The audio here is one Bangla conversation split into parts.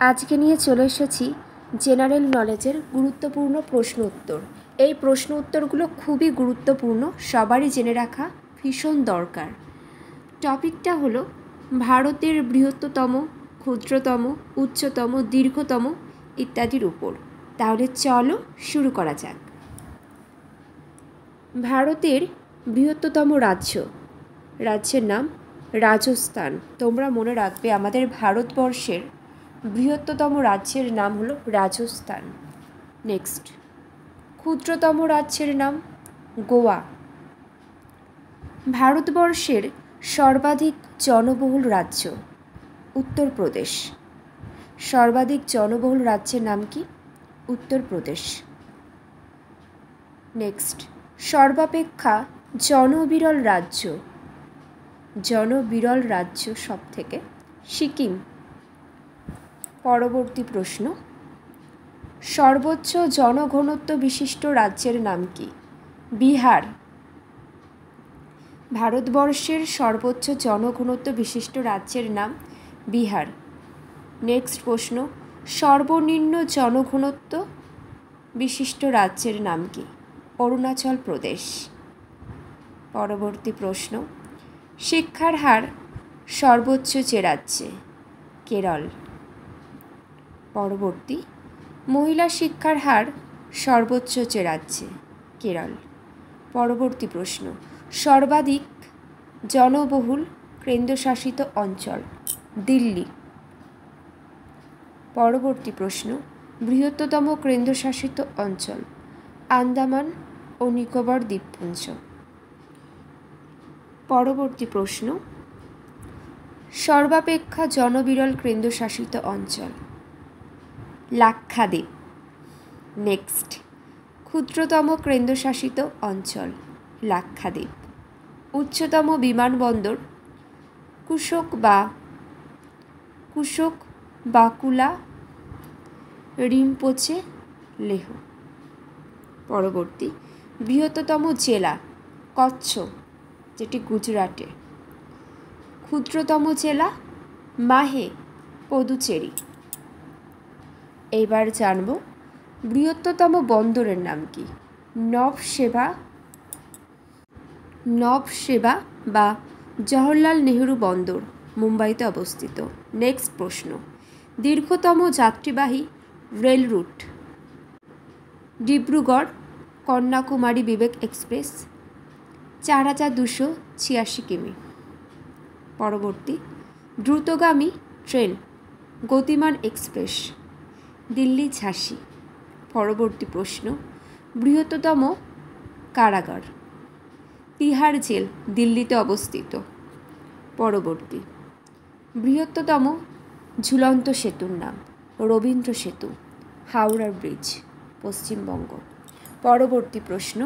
আজকে নিয়ে চলে এসেছি জেনারেল নলেজের গুরুত্বপূর্ণ প্রশ্ন উত্তর। এই প্রশ্ন উত্তরগুলো খুবই গুরুত্বপূর্ণ, সবারই জেনে রাখা ভীষণ দরকার। টপিকটা হলো ভারতের বৃহত্তম, ক্ষুদ্রতম, উচ্চতম, দীর্ঘতম ইত্যাদির উপর। তাহলে চলো শুরু করা যাক। ভারতের বৃহত্তম রাজ্যের নাম রাজস্থান। তোমরা মনে রাখবে আমাদের ভারতবর্ষের বৃহত্তম রাজ্যের নাম হলো রাজস্থান। নেক্সট, ক্ষুদ্রতম রাজ্যের নাম গোয়া। ভারতবর্ষের সর্বাধিক জনবহুল রাজ্য উত্তরপ্রদেশ। সর্বাধিক জনবহুল রাজ্যের নাম কি? উত্তরপ্রদেশ। নেক্সট, সর্বাপেক্ষা জনবিরল রাজ্য সব থেকে সিকিম। পরবর্তী প্রশ্ন, সর্বোচ্চ জনঘনত্ব বিশিষ্ট রাজ্যের নাম কি? বিহার। ভারতবর্ষের সর্বোচ্চ জনঘনত্ব বিশিষ্ট রাজ্যের নাম বিহার। নেক্সট প্রশ্ন, সর্বনিম্ন জনঘনত্ব বিশিষ্ট রাজ্যের নাম কি? অরুণাচল প্রদেশ। পরবর্তী প্রশ্ন, শিক্ষার হার সর্বোচ্চ যে রাজ্যে? কেরল। পরবর্তী, মহিলা শিক্ষার হার সর্বোচ্চ যে রাজ্যে? কেরল। পরবর্তী প্রশ্ন, সর্বাধিক জনবহুল কেন্দ্রশাসিত অঞ্চল? দিল্লি। পরবর্তী প্রশ্ন, বৃহত্তম কেন্দ্রশাসিত অঞ্চল? আন্দামান ও নিকোবর দ্বীপপুঞ্জ। পরবর্তী প্রশ্ন, সর্বাপেক্ষা জনবিরল কেন্দ্রশাসিত অঞ্চল? লাক্ষাদ্বীপ। নেক্সট, ক্ষুদ্রতম কেন্দ্রশাসিত অঞ্চল? লাক্ষাদ্বীপ। উচ্চতম বিমানবন্দর? কুশক বাকুলা রিম্পোচে, লেহ। পরবর্তী, বৃহত্তম জেলা? কচ্ছ, যেটি গুজরাটে। ক্ষুদ্রতম জেলা? মাহে, পুদুচেরি। এইবার জানব বৃহত্তম বন্দরের নাম কি? নবসেবা বা জওহরলাল নেহরু বন্দর, মুম্বাইতে অবস্থিত। নেক্সট প্রশ্ন, দীর্ঘতম যাত্রীবাহী রেল রুট? ডিব্রুগড় কন্যাকুমারী বিবেক এক্সপ্রেস, 4286 কিমি। পরবর্তী, দ্রুতগামী ট্রেন? গতিমান এক্সপ্রেস, দিল্লি ঝাঁসি। পরবর্তী প্রশ্ন, বৃহত্তম কারাগার? তিহার জেল, দিল্লিতে অবস্থিত। পরবর্তী, বৃহত্তম ঝুলন্ত সেতুর নাম? রবীন্দ্র সেতু, হাওড়া ব্রিজ, পশ্চিমবঙ্গ। পরবর্তী প্রশ্ন,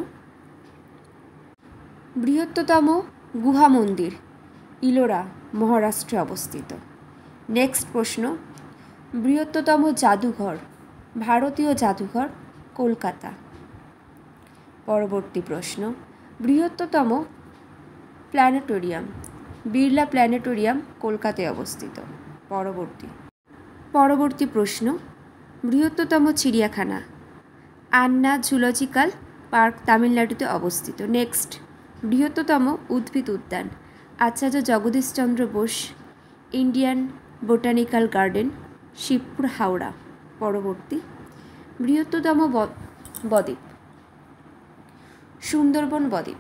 বৃহত্তম গুহা মন্দির? ইলোরা, মহারাষ্ট্রে অবস্থিত। নেক্সট প্রশ্ন, বৃহত্তম জাদুঘর? ভারতীয় জাদুঘর, কলকাতা। পরবর্তী প্রশ্ন, বৃহত্তম প্ল্যানেটোরিয়াম? বিড়লা প্ল্যানেটোরিয়াম, কলকাতায় অবস্থিত। পরবর্তী প্রশ্ন, বৃহত্তম চিড়িয়াখানা? আন্না জুলজিক্যাল পার্ক, তামিলনাড়ুতে অবস্থিত। নেক্সট, বৃহত্তম উদ্ভিদ উদ্যান? Acharya Jagadish Chandra Bose Indian botanical garden, Shibpur, Howrah. পরবর্তী, বৃহত্তম বদ্বীপ? সুন্দরবন বদ্বীপ।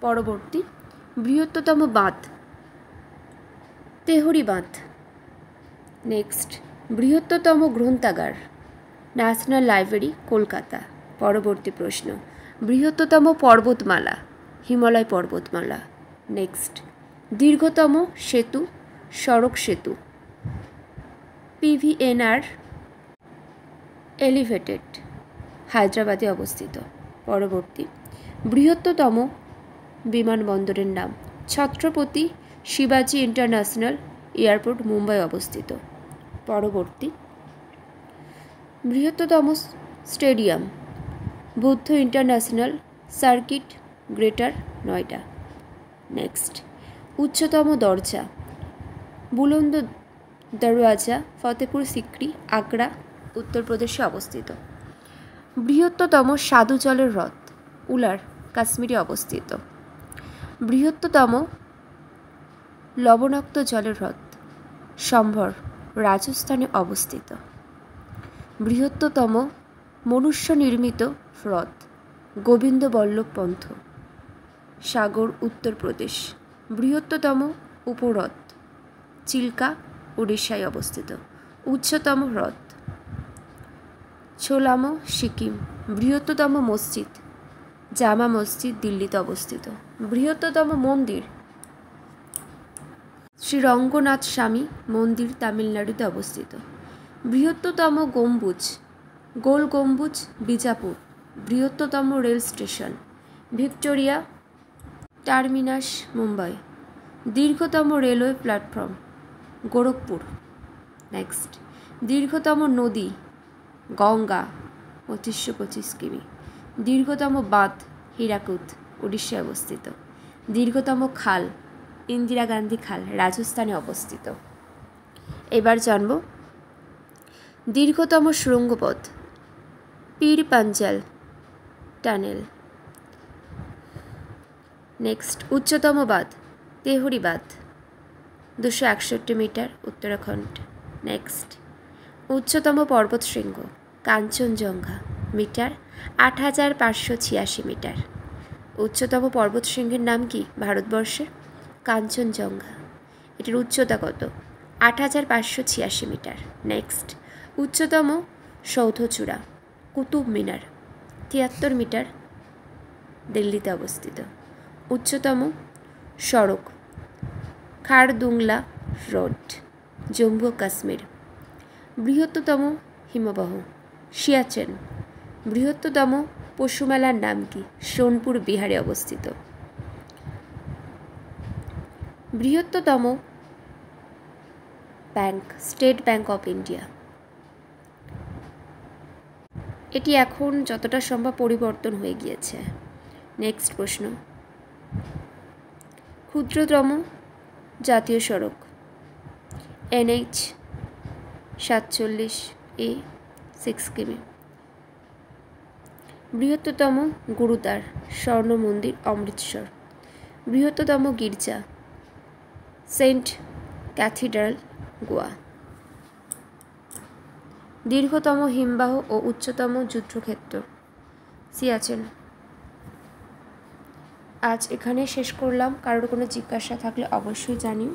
পরবর্তী, বৃহত্তম বাঁধ? তেহরি বাঁধ। নেক্সট, বৃহত্তম গ্রন্থাগার? National library, Kolkata. পরবর্তী প্রশ্ন, বৃহত্তম পর্বতমালা? হিমালয় পর্বতমালা। নেক্সট, দীর্ঘতম সেতু? সড়ক সেতু, PVNR এলিভেটেড, হায়দ্রাবাদে অবস্থিত। পরবর্তী, বৃহত্তম বিমানবন্দরের নাম? ছত্রপতি শিবাজি ইন্টারন্যাশনাল এয়ারপোর্ট, মুম্বাই অবস্থিত। পরবর্তী, বৃহত্তম stadium? Buddha international circuit, greater Noida. Next, উচ্চতম দরজা? বুলন্দ দরওয়াজা ফতেপুর সিক্রি আগ্রা উত্তরপ্রদেশে অবস্থিত। বৃহত্তম স্বাদু জলের হ্রদ উলার কাশ্মীরে অবস্থিত। বৃহত্তম লবণাক্ত জলের হ্রদ সম্ভর রাজস্থানে অবস্থিত। বৃহত্তম মনুষ্য নির্মিত হ্রদ গোবিন্দ বল্লভ পন্থ সাগর উত্তরপ্রদেশ। বৃহত্তম উপহ্রদ চিল্কা উড়িষ্যায় অবস্থিত। উচ্চতম হ্রদ ছোলামো সিকিম। বৃহত্তম মসজিদ জামা মসজিদ দিল্লিতে অবস্থিত। বৃহত্তম মন্দির শ্রী রঙ্গনাথ স্বামী মন্দির তামিলনাড়ুতে অবস্থিত। বৃহত্তম গম্বুজ গোল গম্বুজ বিজাপুর। বৃহত্তম rail station Victoria terminus Mumbai. দীর্ঘতম রেলওয়ে প্ল্যাটফর্ম গোরখপুর। নেক্সট দীর্ঘতম নদী গঙ্গা 2525 কিমি। দীর্ঘতম বাঁধ হীরাকুদ উড়িষ্যায় অবস্থিত। দীর্ঘতম খাল ইন্দিরা গান্ধী খাল রাজস্থানে অবস্থিত। এবার জানব দীর্ঘতম সুড়ঙ্গপথ পীর পাঞ্জাল টানেল। নেক্সট উচ্চতম বাঁধ তেহরি বাঁধ 261 মিটার উত্তরাখণ্ড। নেক্সট উচ্চতম পর্বতশৃঙ্গ কাঞ্চনজঙ্ঘা মিটার 8586 মিটার। উচ্চতম পর্বতশৃঙ্গের নাম কি ভারতবর্ষের? কাঞ্চনজঙ্ঘা। এটির উচ্চতা কত? 8586 মিটার। নেক্সট উচ্চতম সৌধচূড়া কুতুব মিনার 73 মিটার দিল্লিতে অবস্থিত। উচ্চতম সড়ক খারদুংলা রোড জম্মু ও কাশ্মীর। বৃহত্তম হিমবাহ সিয়াচেন। বৃহত্তম পশু মেলার নাম কি? সোনপুর বিহারে অবস্থিত। বৃহত্তম bank state bank of India. এটি এখন যতটা সম্ভব পরিবর্তন হয়ে গিয়েছে। নেক্সট প্রশ্ন ক্ষুদ্রতম জাতীয় সড়ক NH 47A 6 কিমি। বৃহত্তম গুরুদ্বার স্বর্ণ মন্দির অমৃতসর। বৃহত্তম গির্জা সেন্ট ক্যাথিড্রাল গোয়া। দীর্ঘতম হিমবাহ ও উচ্চতম যুদ্ধক্ষেত্র সিয়াচেন। আজ এখানে শেষ করলাম। কারোর কোনো জিজ্ঞাসা থাকলে অবশ্যই জানিও।